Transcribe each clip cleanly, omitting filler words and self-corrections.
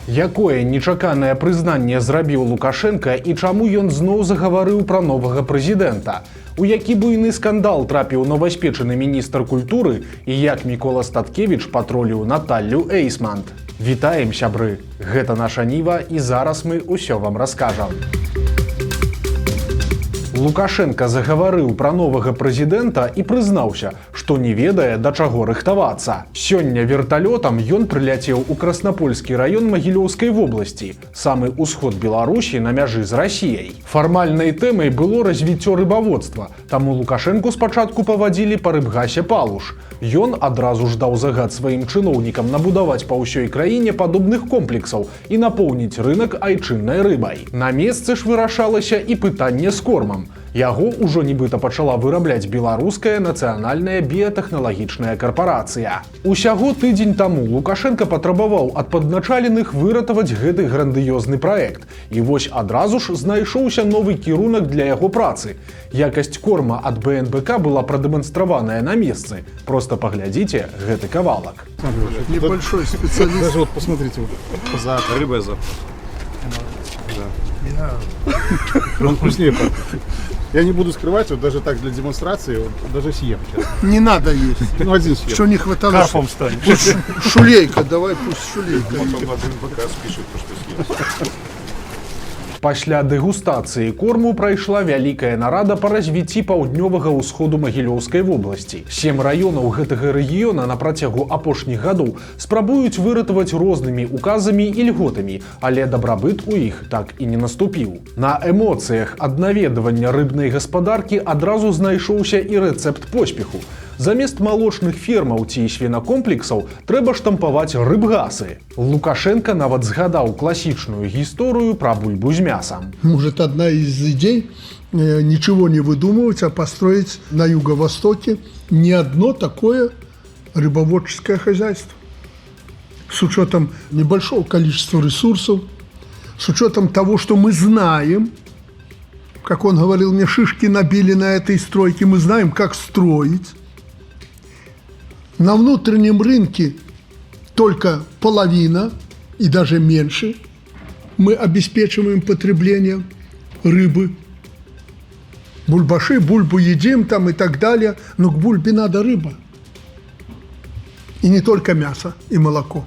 Якое нечаканае прызнанне зрабіў Лукашенка і чаму ён зноў загаварыў пра новага прэзідэнта? У які буйны скандал трапіў новаспечаны міністр культуры і як Мікола Статкевіч патроліў Наталлю Эйсмант? Вітаем, сябры! Гэта наша Ніва і зараз мы ўсё вам раскажам. Лукашенка загаварыў пра новага прэзідэнта і прызнаўся, што не ведае, да чаго рыхтавацца. Сёння верталётам ён прыляцеў у Краснапольскі раён Магілёўскай вобласці, самы ўсход Беларусі на мяжы з Расіяй. Фармальнай тэмай было развіццё рыбаводства, таму Лукашэнку спачатку павадзілі па рыбгасе Палуш. Ён адразу ж даў загад сваім чыноўнікам набудаваць па ўсёй краіне падобных комплексаў і напоўніць рынак айчыннай рыбай. На месцы ж вырашалася і пытанне з кормам. Яго ўжо нібыта пачала вырабляць беларуская нацыянальная біятэхналагічная карпарацыя. Усяго тыдзень таму Лукашенка патрабаваў ад падначаленых выратаваць гэты грандыёзны праект. І вось адразу ж знайшоўся новы кірунак для яго працы. Якасць корма ад БНБК была прадэманстраваная на месцы. Просто паглядзіце гэты кавалак. Небольшой специалист. Даже вот посмотрите, вот за рыбой за. Он вкуснее. Я не буду скрывать, вот даже так для демонстрации, вот, даже съем сейчас. Не надо есть. Ну, один съем. Что не хватало? Карпом станет. Шулейка, давай пусть шулейка. Вот он один БК спишет, то, что съест. Пасля дэгустацыі корму прайшла вялікая нарада па развіцці паўднёвага ўсходу Магілёўскай вобласці. 7 раёнаў гэтага рэгіёна на працягу апошніх гадоў спрабуюць выратаваць рознымі указамі і льготамі, але дабрабыт у іх так і не наступіў. На эмоцыях ад наведвання рыбнай гаспадаркі адразу знайшоўся і рэцэпт поспеху. Замест малочных фермаў ці свінакомплексаў трэба штампаваць рыбгасы. Лукашенка нават згадаў класічную гісторыю пра бульбу з мясом. Может, одна из идей ничего не выдумывать, а построить на юго-востоке не одно такое рыбоводческое хозяйство. С учетом небольшого количества ресурсов, с учетом того, что мы знаем, как он говорил, мне шишки набили на этой стройке, мы знаем, как строить. На внутреннем рынке только половина и даже меньше мы обеспечиваем потребление рыбы. Бульбаши, бульбу едим там и так далее, но к бульбе надо рыба. И не только мясо и молоко.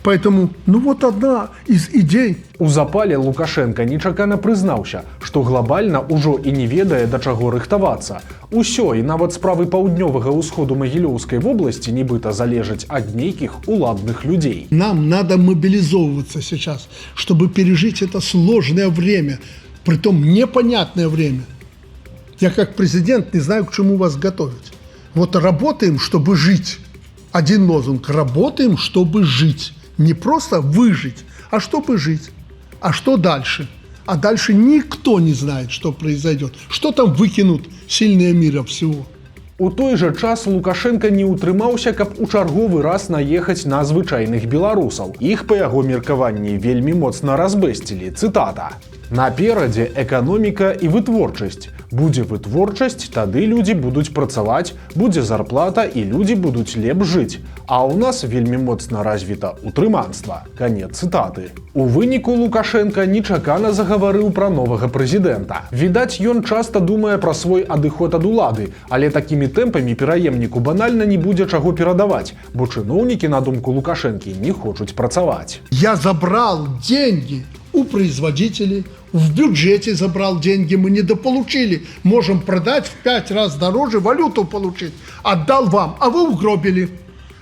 Поэтому, вот одна из идей. У запале Лукашенка нечакана прызнаўся, што глобальна ўжо і не ведае, да чаго рыхтавацца. Усё, і нават справы паўднёвага ўсходу Магілёўскай вобласці нібыта залежаць ад нейкіх уладных людзей. Нам надо мобилизовываться сейчас, чтобы пережить это сложное время, притом непонятное время. Я как президент не знаю, к чему вас готовить. Вот работаем, чтобы жить. Один лозунг. Работаем, чтобы жить. Не просто выжить, а чтобы жить. А что дальше? А дальше никто не знает, что произойдет. Что там выкинут сильные мира всего. У той жа час Лукашенка не ўтрымаўся, каб у чарговы раз наехаць на звычайных беларусаў. Іх, па яго меркаванні, вельмі моцна разбэсцілі. Цытата. Наперадзе эканоміка і вытворчасць. Будзе вытворчасць, тады людзі будуць працаваць, будзе зарплата і людзі будуць лепш жыць. А ў нас вельмі моцна развіта утрыманства. Канец цытаты. У выніку Лукашенка нечакана загаварыў пра новага прэзідэнта. Відаць, ён часта думае пра свой адыход ад улады, але такімі тэмпамі пераемніку банальна не будзе чаго перадаваць, бо чыноўнікі, на думку Лукашэнкі, не хочуць працаваць. Я забрал деньги у производителей, в бюджете забрал деньги, мы недополучили. Можем продать в 5 раз дороже, валюту получить. Отдал вам, а вы угробили.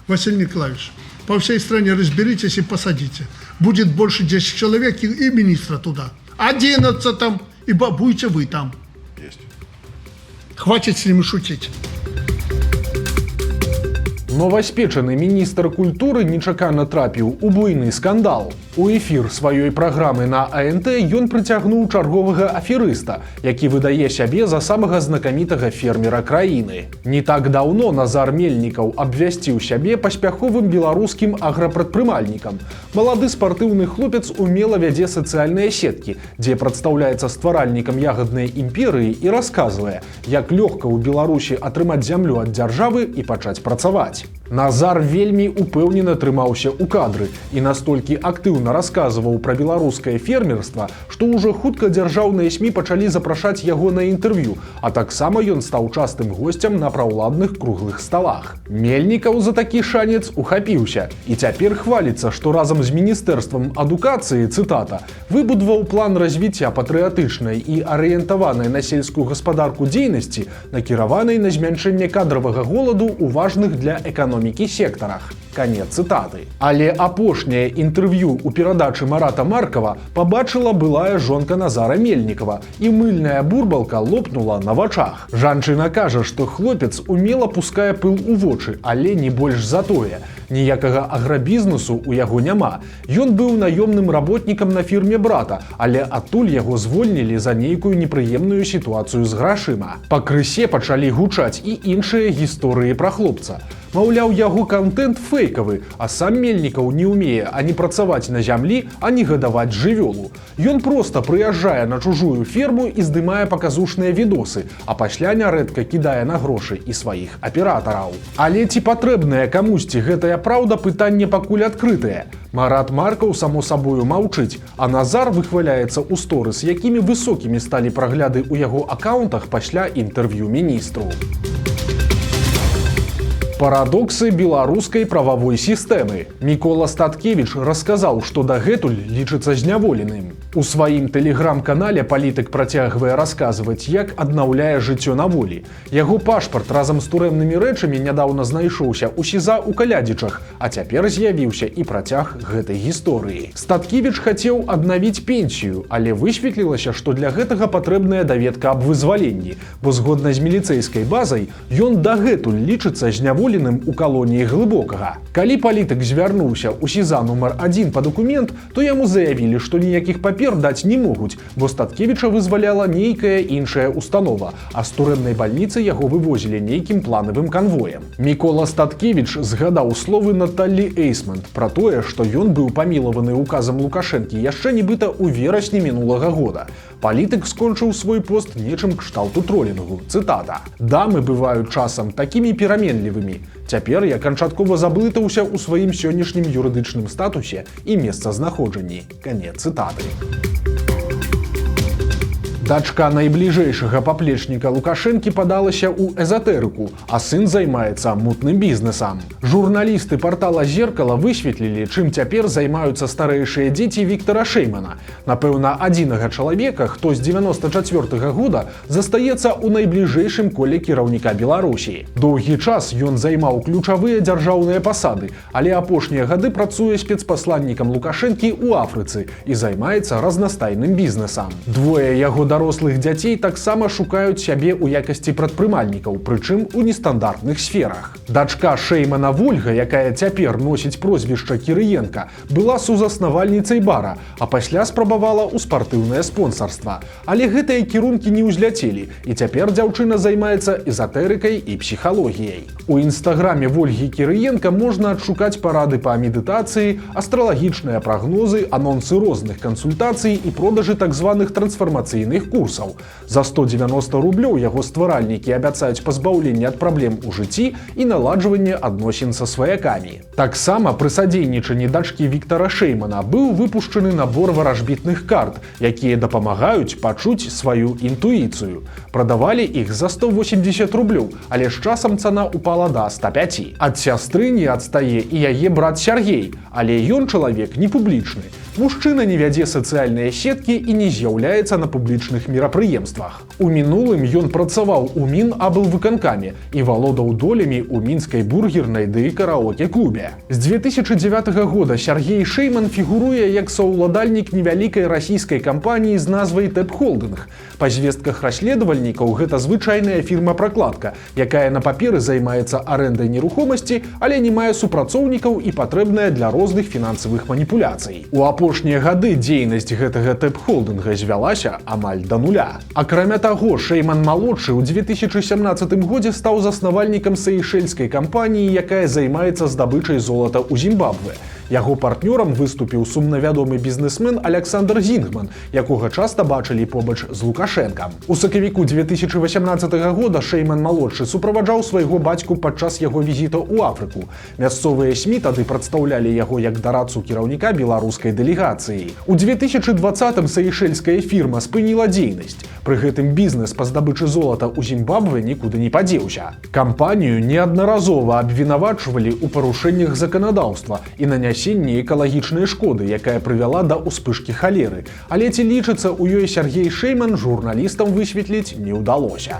Василий Николаевич, по всей стране разберитесь и посадите. Будет больше 10 человек и министра туда. 11 там, и будете вы там. Есть. Хватит с ними шутить. Новаспечаны міністр культуры нечакана трапіў у буйны скандал. У эфір сваёй праграмы на АНТ ён прыцягнуў чарговага аферыста, які выдае сябе за самага знакамітага фермера краіны. Не так даўно Назар Мельнікаў абвясціў сябе паспяховым беларускім аграпрадпрымальнікам. Малады спартыўны хлопец умела вядзе сацыяльныя сеткі, дзе прадстаўляецца стваральнікам ягаднай імперыі і расказвае, як лёгка ў Беларусі атрымаць зямлю ад дзяржавы і пачаць працаваць. Назар вельмі упэўнена трымаўся ў кадры і настолькі актыўна актыўна расказваў пра беларускае фермерства, што ўжо хутка дзяржаўныя СМІ пачалі запрашаць яго на інтэрв'ю, а таксама ён стаў частым госцем на праўладных круглых сталах. Мельнікаў за такі шанец ухапіўся і цяпер хваліцца, што разам з міністэрствам адукацыі, цытата, выбудаваў план развіцця патрыятычнай і арыентаванай на сельскую гаспадарку дзейнасці, накіраванай на змяншэнне кадравага голаду ў важных для эканомікі сектарах. Канец цытаты. Але апошняе інтэрв'ю ў перадачы Марата Маркава пабачыла былая жонка Назара Мельнікава, і мыльная бурбалка лопнула на вачах. Жанчына кажа, што хлопец умела пускае пыл у вочы, але не больш за тое. Ніякага аграбізнесу ў яго няма. Ён быў наёмным работнікам на фірме брата, але адтуль яго звольнілі за нейкую непрыемную сітуацыю з грашыма. Пакрысе пачалі гучаць і іншыя гісторыі пра хлопца. Маўляў, яго контент фейкавы, а сам Мельнікаў не ўмее ані працаваць на зямлі, ані гадаваць жывёлу. Ён проста прыязджае на чужую ферму і здымае паказушныя відосы, а пасля нярэдка кідае на грошы і сваіх аператараў. Але ці патрэбная камусьці гэтая праўда, пытанне пакуль адкрытае. Марат Маркаў, само сабою, маўчыць, а Назар выхваляецца ў сторыс, якімі высокімі сталі прагляды ў яго акаунтах пасля інтэрв'ю міністру. Парадоксы беларускай прававой сістэмы. Мікола Статкевіч расказаў, што дагэтуль лічыцца зняволеным. У сваім тэлеграм-канале палітык працягвае расказваць, як аднаўляе жыццё на волі. Яго пашпарт разам з турэмнымі рэчамі нядаўна знайшоўся ў СІЗА ў Калядзічах, а цяпер з'явіўся і працяг гэтай гісторыі. Статкевіч хацеў аднавіць пенсію, але высветлілася, што для гэтага патрэбная даведка аб вызваленні, бо згодна з міліцэйскай базай ён дагэтуль лічыцца зняволеным у калоніі Глыбокага. Калі палітык звярнуўся ў СІЗА нумар 1 па дакумент, то яму заявілі, што ніякіх папер даць не могуць, бо Статкевіча вызваляла нейкая іншая установа, а з турэмнай бальніцы яго вывозілі нейкім планавым канвоем. Мікола Статкевіч згадаў словы Наталлі Эйсмонт пра тое, што ён быў памілаваны указам Лукашэнкі яшчэ нібыта ў верасні мінулага года. Палітык скончыў свой пост нечым кшталту тролінгу. Цытата. «Дамы бываюць часам такімі пераменлівымі. Цяпер я канчаткова заблытаўся ў сваім сённяшнім юрыдычным статусе і месцазнаходжанні». Канец цытаты. Дачка найбліжэйшага паплечніка Лукашэнкі падалася ў эзатэрыку, а сын займаецца мутным бізнесам. Журналісты партала «Зеркала» высветлілі, чым цяпер займаюцца старэйшыя дзеці Віктара Шэймана. Напэўна, адзінага чалавека, хто з 94-го года застаецца ў найбліжэйшым коле кіраўніка Беларусі. Доўгі час ён займаў ключавыя дзяржаўныя пасады, але апошнія гады працуе спецпасланнікам Лукашэнкі ў Афрыцы і займаецца разнастайным бізнесам. Двое яго дарослых дзяцей таксама шукаюць сябе ў якасці прадпрымальнікаў, прычым у нестандартных сферах. Дачка Шэймана Вольга, якая цяпер носіць прозвішча Кірыенка, была сузаснавальніцай бара, а пасля спрабавала ў спартыўнае спонсарства. Але гэтыя кірункі не ўзляцелі, і цяпер дзяўчына займаецца эзатэрыкай і псіхалогіяй. У інстаграме Вольгі Кірыенка можна адшукаць парады па медытацыі, астралагічныя прагнозы, анонсы розных кансультацый і продажы так званых трансфармацыйных курсаў. За 190 рублёў яго стваральнікі абяцаюць пазбаўленне ад праблем у жыцці і наладжванне адносін са сваякамі. Таксама пры садзейнічанні дачкі Віктара Шэймана быў выпушчаны набор варажбітных карт, якія дапамагаюць пачуць сваю інтуіцыю. Прадавалі іх за 180 рублёў, але з часам цана упала да 105. Ад сястры не адстае і яе брат Сяргей, але ён чалавек не публічны. Мужчына не вядзе сацыяльныя сеткі і не з'яўляецца на публічных мерапрыемствах. У мінулым ён працаваў у Мінаблвыканкаме і валодаў долямі ў мінскай бургернай ды караоке-клубе. З 2009 года Сяргей Шэйман фігуруе як саўладальнік невялікай расійскай кампаніі з назвай «Тэп Холдынг». Па звестках расследавальнікаў гэта звычайная фірма-пракладка, якая на паперы займаецца арэндай нерухомасці, але не мае супрацоўнікаў і патрэбная для розных фінансавых маніпуляцый. У апошнія гады дзейнасць гэтага тэп-холдынга звялася амаль да нуля. Акрамя таго, Шэйман-малодшы ў 2017 годзе стаў заснавальнікам сейшэльскай кампаніі, якая займаецца здабычай золата ў Зімбабве. Яго партнёрам выступіў сумнавядомы бізнесмен Александр Зінгман, якога часта бачылі побач з Лукашэнкам. У сакавіку 2018 года Шейман-малодшы суправаджаў свайго бацьку падчас яго візіта ў Афрыку. Мясцовыя СМІ тады прадстаўлялі яго як дарадцу кіраўніка беларускай дэлегацыі. У 2020-м сейшэльская фірма спыніла дзейнасць. Пры гэтым бізнес па здабычы золата ў Зімбабве нікуды не падзеўся. Кампанію неаднаразова абвінавачвалі ў парушэннях заканадаўства і нанясенні экалагічнай шкоды, якая прывяла да ўспышкі халеры. Але ці лічыцца ў ёй Сергей Шейман, журналістам высветліць не ўдалося.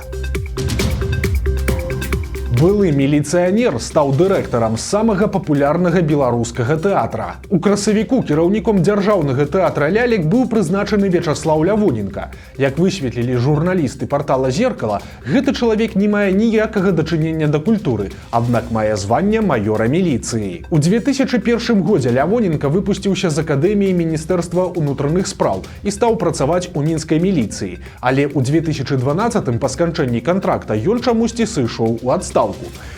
Былы міліцыянер стаў дырэктарам самага папулярнага беларускага тэатра. У красавіку кіраўніком дзяржаўнага тэатра «Лялек» быў прызначаны Вячаслаў Лявоненка. Як высветлілі журналісты партала «Зеркала», гэты чалавек не мае ніякага дачынення да культуры, аднак мае званне маёра міліцыі. У 2001 годзе Лявоненка выпусціўся з акадэміі Міністэрства ўнутраных спраў і стаў працаваць у мінскай міліцыі. Але ў 2012-м па сканчэнні кантракта ён чамусьці сышоў у адстаўку.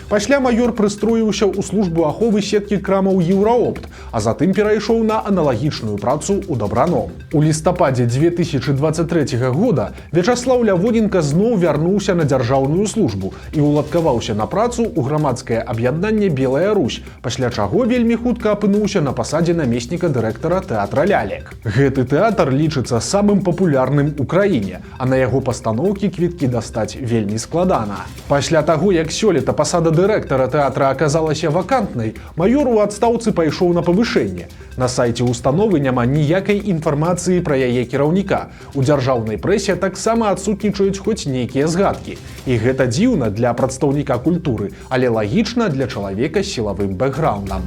Пасля маёр прыстроіўся ў службу аховы сеткі крамаў «Еўраопт», а затым перайшоў на аналагічную працу ў Добраном. У лістападзе 2023 года Вячаслаў Лявоненка зноў вярнуўся на дзяржаўную службу і уладкаваўся на працу ў грамадскае аб'яднанне «Белая Русь», пасля чаго вельмі хутка апынуўся на пасадзе намесніка дырэктара тэатра «Лялек». Гэты тэатр лічыцца самым папулярным у краіне, а на яго пастаноўкі квіткі дастаць вельмі складана. Пасля таго, як сёлета пасада дырэктара тэатра аказалася вакантнай, маёр у адстаўцы пайшоў на павышэнне. На сайце установы няма ніякай інфармацыі пра яе кіраўніка. У дзяржаўнай прэсе таксама адсутнічаюць хоць нейкія згадкі. І гэта дзіўна для прадстаўніка культуры, але лагічна для чалавека з сілавым бэкграўндам.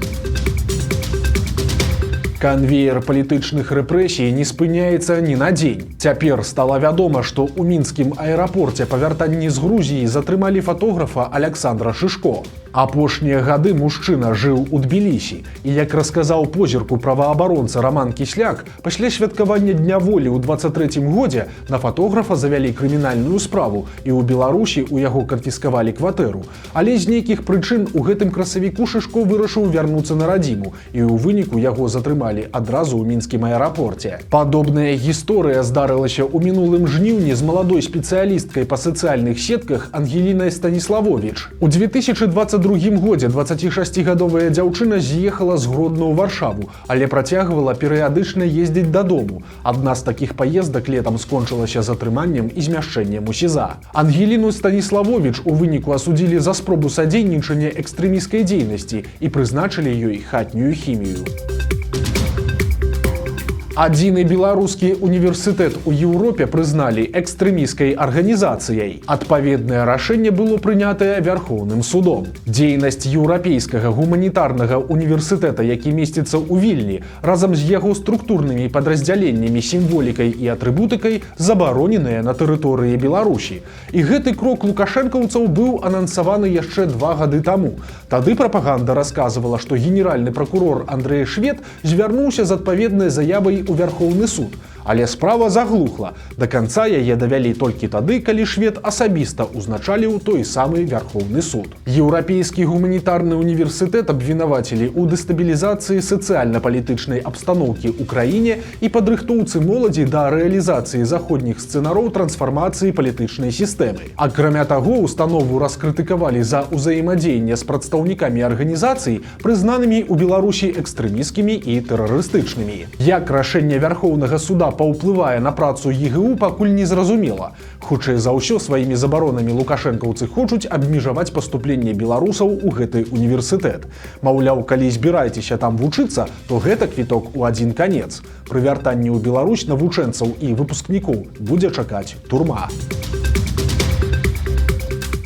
Канвеер палітычных рэпрэсій не спыняецца ні на дзень. Цяпер стала вядома, што ў мінскім аэрапорце па вяртанні з Грузіі затрымалі фатографа Александра Шишко. Апошнія гады мужчына жыў у Тбілісі і, як расказаў позірку праваабаронца Раман Кісляк, пасля святкавання Дня волі ў 23-м годзе на фатографа завялі крымінальную справу і ў Беларусі ў яго канфіскавалі кватэру. Але з нейкіх прычын у гэтым красавіку Шишко вырашыў вярнуцца на радзіму і ў выніку яго затрымалі адразу ў мінскім аэрапорце. Падобная гісторыя здарылася ў мінулым жніўні з маладой спецыялісткай па сацыяльных сетках Ангелінай Станіславовіч. У 2022 годзе 26-гадовая дзяўчына з'ехала з Гродно ў Варшаву, але працягвала перыядычна ездзіць дадому. Адна з такіх паездак летам скончылася затрыманнем і змяшчэннем у СІЗА. Ангеліну Станіславовіч у выніку асудзілі за спробу садзейнічання экстрэмісцкай дзейнасці і прызначылі ёй хатнюю хімію. Адзіны беларускі універсітэт у Еўропе прызналі экстрэмісцкай арганізацыяй. Адпаведнае рашэнне было прынятае Вярхоўным судом. Дзейнасць еўрапейскага гуманітарнага універсітэта, які месціцца ў Вільні, разам з яго структурнымі падраздзяленнямі, сімволікай і атрыбутыкай забароненая на тэрыторыі Беларусі. І гэты крок лукашэнкаўцаў быў анансаваны яшчэ 2 гады таму. Тады прапаганда расказвала, што генеральны пракурор Андрэй Швед звярнуўся з адпаведнай заявай у Вярхоўны суд. Але справа заглухла. Да канца яе давялі толькі тады, калі Швед асабіста ўзначаліў той самы Вярхоўны суд. Еўрапейскі гуманітарны універсітэт абвінавацілі ў дэстабілізацыі сацыяльна-палітычнай абстаноўкі ў краіне і падрыхтоўцы моладзі да рэалізацыі заходніх сцэнароў трансфармацыі палітычнай сістэмы. Акрамя таго, установу раскрытыкавалі за ўзаемадзеянне з прадстаўнікамі арганізацый, прызнанымі ў Беларусі экстрэмісцкімі і тэрарыстычнымі. Як рашэнне Вярхоўнага суда паўплывае на працу ЕГУ, пакуль не зразумела. Хутчэй за ўсё, сваімі забаронамі лукашэнкаўцы хочуць абмежаваць паступленне беларусаў у гэты універсітэт. Маўляў, калі збірайцеся там вучыцца, то гэта квіток у адзін канец. Пры вяртанні ў Беларусь навучэнцаў і выпускнікоў будзе чакаць турма.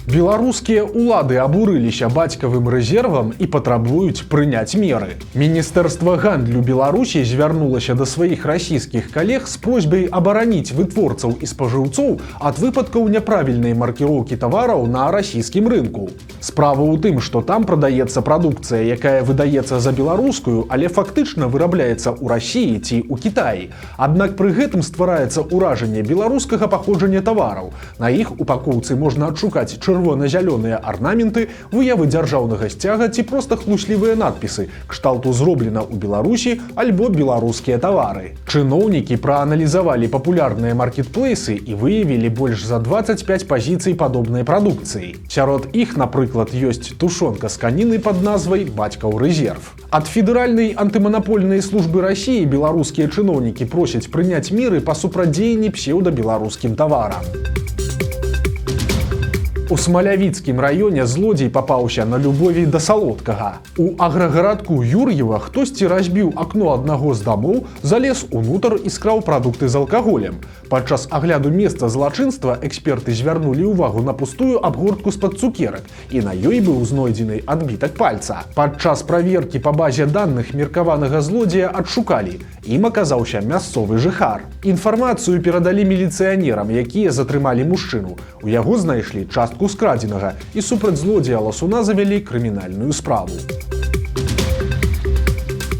Беларускія ўлады абурыліся бацькавым рэзервам і патрабуюць прыняць меры. Міністэрства гандлю Беларусі звярнулася да сваіх расійскіх калег з просьбай абараніць вытворцаў і спажыўцоў ад выпадкаў няправільнай маркіроўкі тавараў на расійскім рынку. Справа ў тым, што там прадаецца прадукцыя, якая выдаецца за беларускую, але фактычна вырабляецца ў Расіі ці ў Кітаі. Аднак пры гэтым ствараецца ўражанне беларускага паходжання тавараў. На іх упакоўцы можна адшукаць чырвоны чырвона-зялёныя арнаменты, выявы дзяржаўнага сцяга ці проста хлуслівыя надпісы кшталту «Зроблена ў Беларусі» альбо «Беларускія тавары». Чыноўнікі прааналізавалі папулярныя маркетплейсы і выявілі больш за 25 пазіцый падобнай прадукцыі. Сярод іх, напрыклад, ёсць тушонка з каніны пад назвай «Бацькаў рэзерв». Ад Федэральнай антыманапольнай службы Расіі беларускія чыноўнікі просяць прыняць меры па супрацьдзеянні псеўдабеларускім таварам. У Смалявіцкім раёне злодзей папаўся на любові да салодкага. У аграгарадку Юр'ева хтосьці разбіў акно аднаго з дамоў, залез унутр і скраў прадукты з алкаголем. Падчас агляду месца злачынства эксперты звярнулі ўвагу на пустую абгортку з-пад цукерак, і на ёй быў знойдзены адбітак пальца. Падчас праверкі па базе даных меркаванага злодзея адшукалі. Ім аказаўся мясцовы жыхар. Інфармацыю перадалі міліцыянерам, якія затрымалі мужчыну. У яго знайшлі частку скрадзенага, і супраць злодзея ласуна завялі крымінальную справу.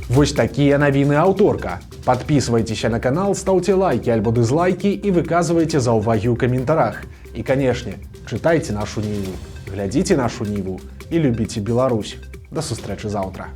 Вось такія навіны аўторка. Подписывайтеся на канал, ставьте лайки альбо дизлайки и выказывайте заўвагі ў каментарах. И, конечно, читайте нашу Ниву, глядите нашу Ниву и любите Беларусь. До сустрэчы заўтра.